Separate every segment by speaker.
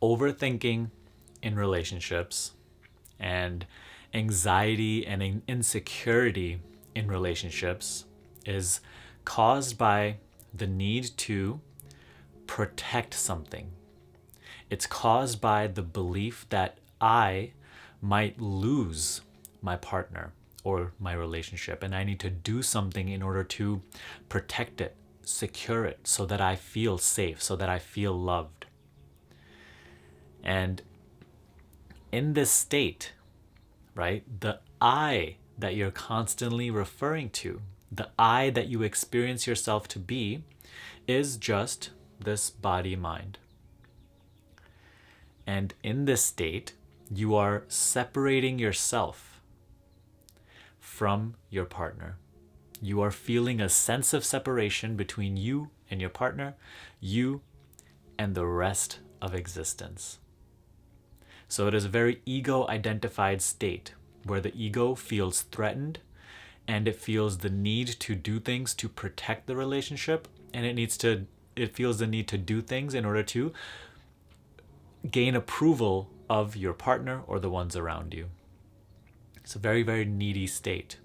Speaker 1: Overthinking in relationships and anxiety and insecurity in relationships is caused by the need to protect something. It's caused by the belief that I might lose my partner or my relationship, and I need to do something in order to protect it, secure it, so that I feel safe, so that I feel loved. And in this state, right, the I that you're constantly referring to, the I that you experience yourself to be, is just this body mind. And in this state, you are separating yourself from your partner. You are feeling a sense of separation between you and your partner, you and the rest of existence. So it is a very ego-identified state where the ego feels threatened and it feels the need to do things to protect the relationship, and it feels the need to do things in order to gain approval of your partner or the ones around you. It's a very, very needy state.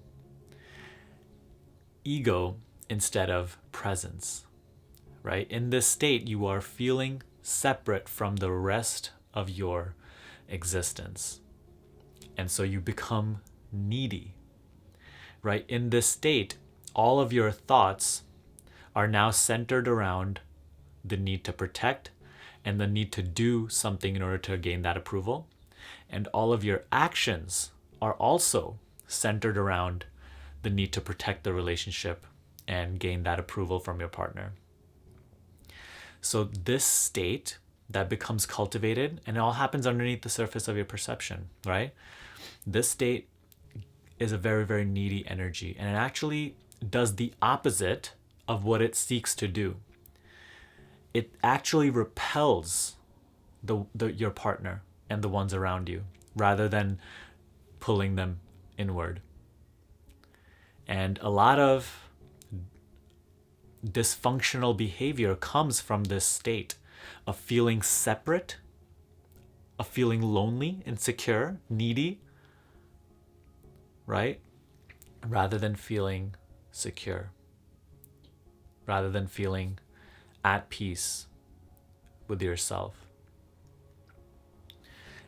Speaker 1: Ego instead of presence, right? In this state, you are feeling separate from the rest of your existence. And so you become needy, right? In this state, all of your thoughts are now centered around the need to protect and the need to do something in order to gain that approval. And all of your actions are also centered around the need to protect the relationship and gain that approval from your partner. So this state that becomes cultivated, and it all happens underneath the surface of your perception, right? This state is a very, very needy energy, and it actually does the opposite of what it seeks to do. It actually repels your partner and the ones around you rather than pulling them inward. And a lot of dysfunctional behavior comes from this state of feeling separate, of feeling lonely, insecure, needy, right? Rather than feeling secure, rather than feeling at peace with yourself.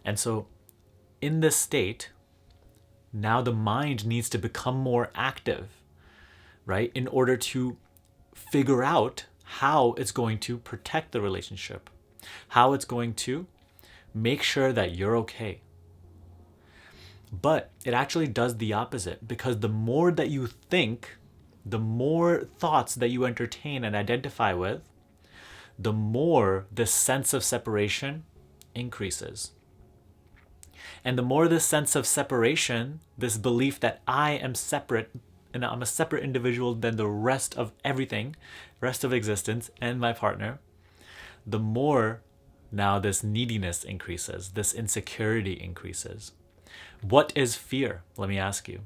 Speaker 1: And so in this state, now the mind needs to become more active, right? In order to figure out how it's going to protect the relationship, how it's going to make sure that you're okay. But it actually does the opposite, because the more that you think, the more thoughts that you entertain and identify with, the more this sense of separation increases. And the more this sense of separation, this belief that I am separate and I'm a separate individual than the rest of everything, rest of existence and my partner, the more now this neediness increases, this insecurity increases. What is fear? Let me ask you.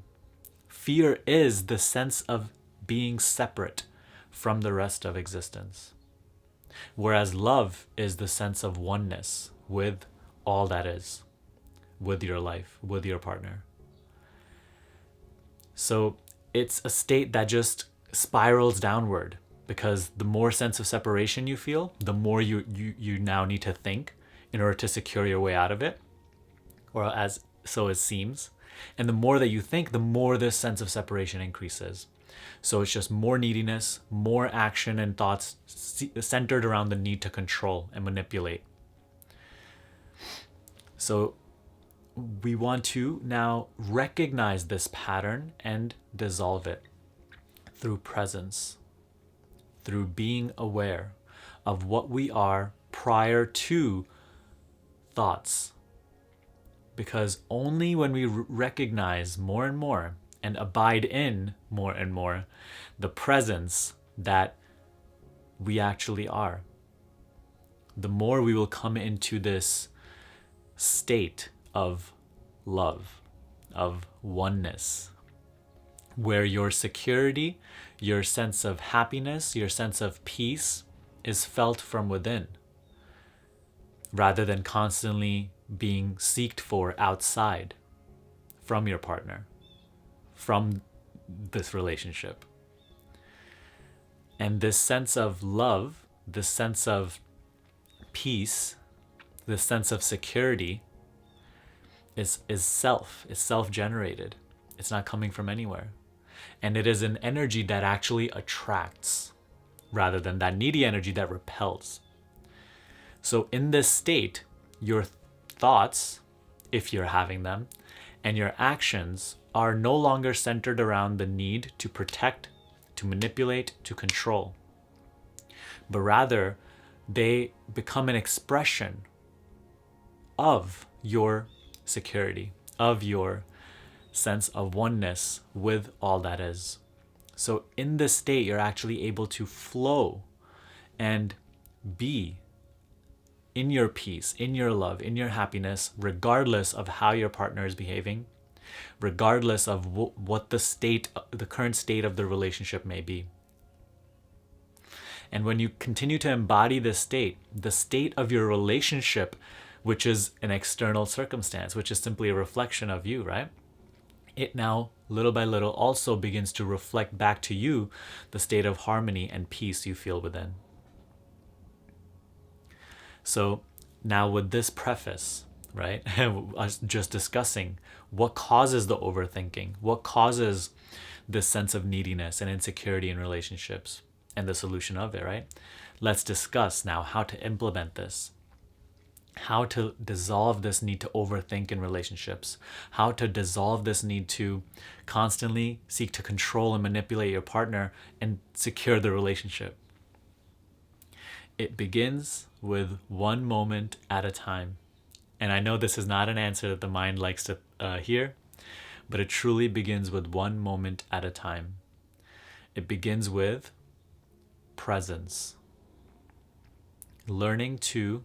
Speaker 1: Fear is the sense of being separate from the rest of existence. Whereas love is the sense of oneness with all that is, with your life, with your partner. So it's a state that just spirals downward, because the more sense of separation you feel, the more you now need to think in order to secure your way out of it, or as so it seems. And the more that you think, the more this sense of separation increases. So it's just more neediness, more action and thoughts centered around the need to control and manipulate. So we want to now recognize this pattern and dissolve it through presence, through being aware of what we are prior to thoughts. Because only when we recognize more and more and abide in more and more the presence that we actually are, the more we will come into this state of love, of oneness, where your security, your sense of happiness, your sense of peace is felt from within, rather than constantly being seeked for outside from your partner, from this relationship. And this sense of love, this sense of peace, this sense of security is self-generated. It's not coming from anywhere. And it is an energy that actually attracts rather than that needy energy that repels. So in this state, your thoughts, if you're having them, and your actions are no longer centered around the need to protect, to manipulate, to control, but rather they become an expression of your security, of your sense of oneness with all that is. So in this state, you're actually able to flow and be in your peace, in your love, in your happiness, regardless of how your partner is behaving, regardless of what the current state of the relationship may be. And when you continue to embody this state, the state of your relationship, which is an external circumstance, which is simply a reflection of you, right? It now, little by little, also begins to reflect back to you the state of harmony and peace you feel within. So now with this preface, right, us just discussing what causes the overthinking, what causes this sense of neediness and insecurity in relationships, and the solution of it, right? Let's discuss now how to implement this, how to dissolve this need to overthink in relationships, how to dissolve this need to constantly seek to control and manipulate your partner and secure the relationship. It begins with one moment at a time. And I know this is not an answer that the mind likes to hear, but it truly begins with one moment at a time. It begins with presence. Learning to,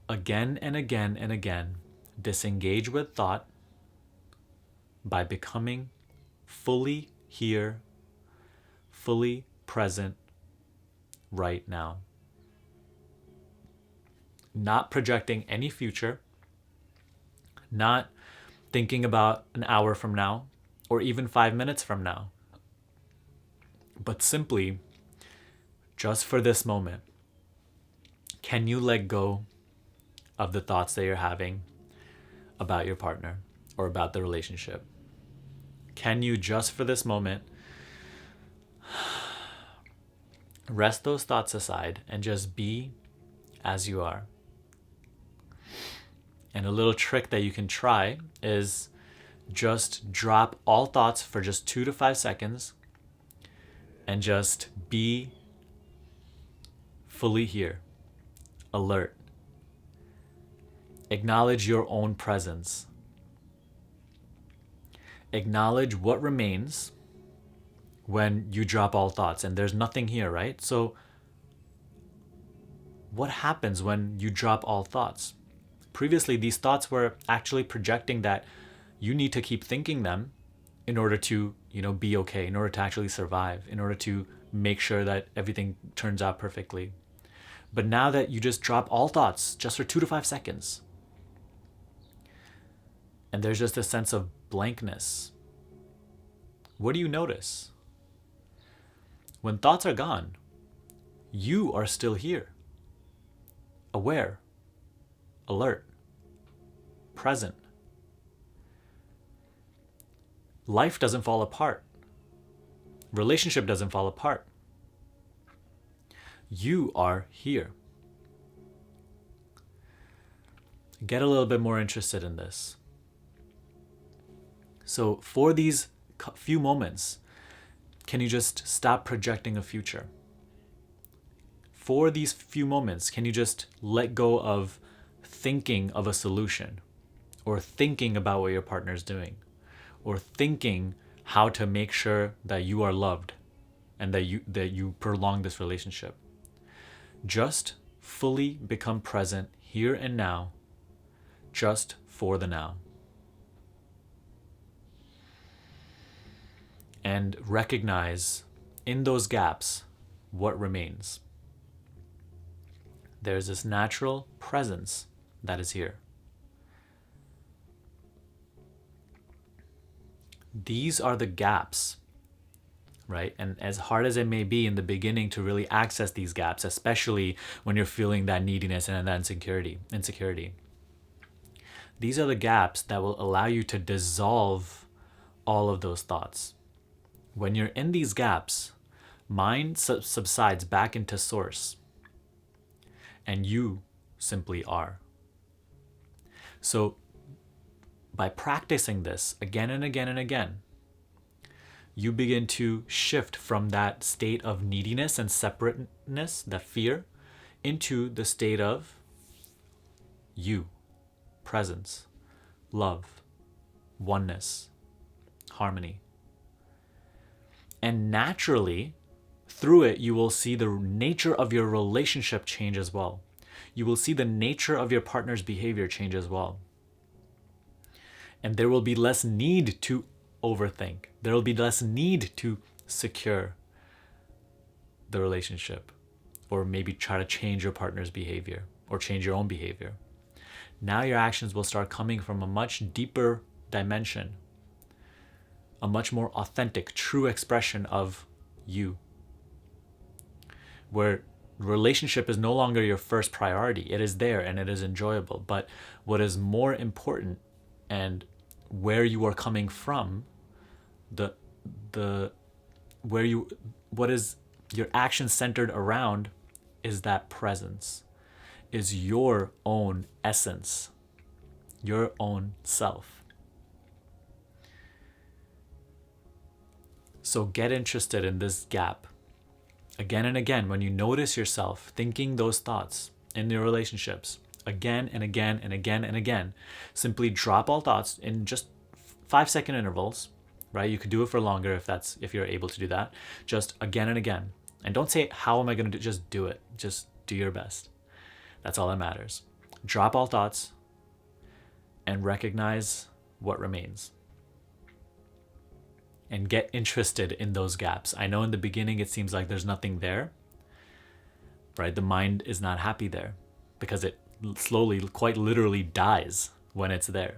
Speaker 1: again and again and again, disengage with thought by becoming fully here, fully present right now. Not projecting any future, not thinking about an hour from now or even 5 minutes from now, but simply, just for this moment, can you let go of the thoughts that you're having about your partner or about the relationship? Can you, just for this moment, rest those thoughts aside and just be as you are? And a little trick that you can try is just drop all thoughts for just 2 to 5 seconds and just be fully here, alert. Acknowledge your own presence. Acknowledge what remains when you drop all thoughts and there's nothing here, right? So what happens when you drop all thoughts? Previously, these thoughts were actually projecting that you need to keep thinking them in order to, be okay, in order to actually survive, in order to make sure that everything turns out perfectly. But now that you just drop all thoughts just for 2 to 5 seconds, and there's just a sense of blankness, what do you notice? When thoughts are gone, you are still here, aware, alert, present. Life doesn't fall apart. Relationship doesn't fall apart. You are here. Get a little bit more interested in this. So for these few moments, can you just stop projecting a future? For these few moments, can you just let go of thinking of a solution, or thinking about what your partner is doing, or thinking how to make sure that you are loved and that you prolong this relationship? Just fully become present here and now, just for the now. And recognize in those gaps what remains. There's this natural presence that is here. These are the gaps, right? And as hard as it may be in the beginning to really access these gaps, especially when you're feeling that neediness and that insecurity, these are the gaps that will allow you to dissolve all of those thoughts. When you're in these gaps, mind subsides back into source, and you simply are. So by practicing this again and again and again, you begin to shift from that state of neediness and separateness, that fear, into the state of you, presence, love, oneness, harmony. And naturally, through it, you will see the nature of your relationship change as well. You will see the nature of your partner's behavior change as well. And there will be less need to overthink. There will be less need to secure the relationship, or maybe try to change your partner's behavior or change your own behavior. Now your actions will start coming from a much deeper dimension, a much more authentic, true expression of you, where relationship is no longer your first priority. It is there and it is enjoyable, but what is more important and where you are coming from, what is your action centered around, is that presence, is your own essence, your own self. So get interested in this gap. Again and again, when you notice yourself thinking those thoughts in your relationships, again and again and again and again, simply drop all thoughts in just 5-second intervals, right? You could do it for longer if you're able to do that. Just again and again. And don't say, how am I going to do? Just do it. Just do your best. That's all that matters. Drop all thoughts and recognize what remains. And get interested in those gaps. I know in the beginning it seems like there's nothing there, right? The mind is not happy there because it slowly, quite literally dies when it's there.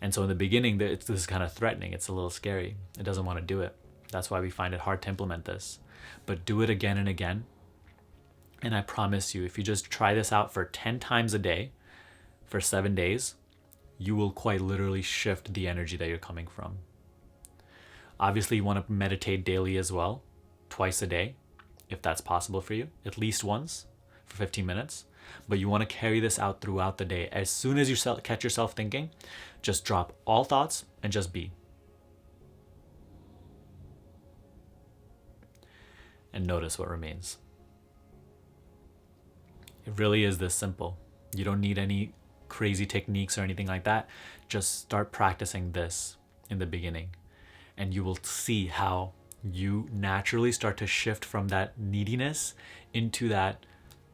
Speaker 1: And so in the beginning, this is kind of threatening. It's a little scary. It doesn't want to do it. That's why we find it hard to implement this. But do it again and again. And I promise you, if you just try this out for 10 times a day for 7 days, you will quite literally shift the energy that you're coming from. Obviously, you want to meditate daily as well, twice a day, if that's possible for you, at least once for 15 minutes. But you want to carry this out throughout the day. As soon as you catch yourself thinking, just drop all thoughts and just be. And notice what remains. It really is this simple. You don't need any crazy techniques or anything like that. Just start practicing this in the beginning. And you will see how you naturally start to shift from that neediness into that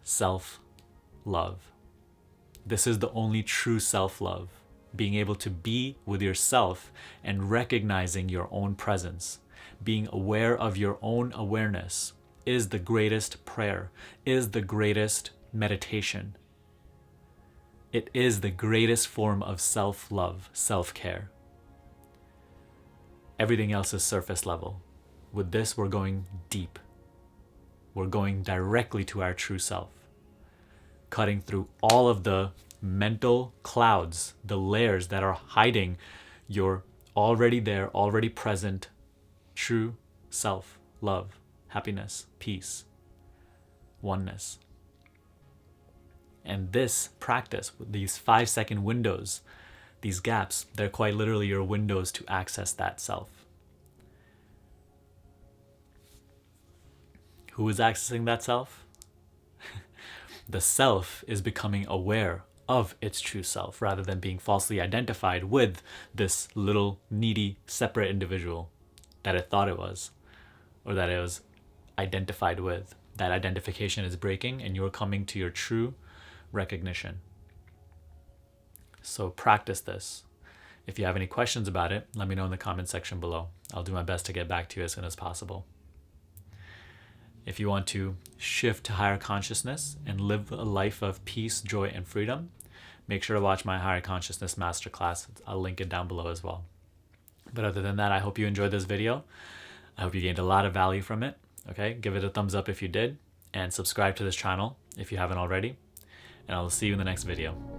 Speaker 1: self-love. This is the only true self-love. Being able to be with yourself and recognizing your own presence. Being aware of your own awareness is the greatest prayer, is the greatest meditation. It is the greatest form of self-love, self-care. Everything else is surface level. With this, we're going deep. We're going directly to our true self, cutting through all of the mental clouds, the layers that are hiding your already there, already present true self, love, happiness, peace, oneness. And this practice, with these 5-second windows, these gaps, they're quite literally your windows to access that self. Who is accessing that self? The self is becoming aware of its true self rather than being falsely identified with this little needy separate individual that it thought it was, or that it was identified with. That identification is breaking and you're coming to your true recognition. So practice this. If you have any questions about it, let me know in the comment section below. I'll do my best to get back to you as soon as possible. If you want to shift to higher consciousness and live a life of peace, joy, and freedom, make sure to watch my Higher Consciousness Masterclass. I'll link it down below as well. But other than that, I hope you enjoyed this video. I hope you gained a lot of value from it. Okay, give it a thumbs up if you did, and subscribe to this channel if you haven't already. And I'll see you in the next video.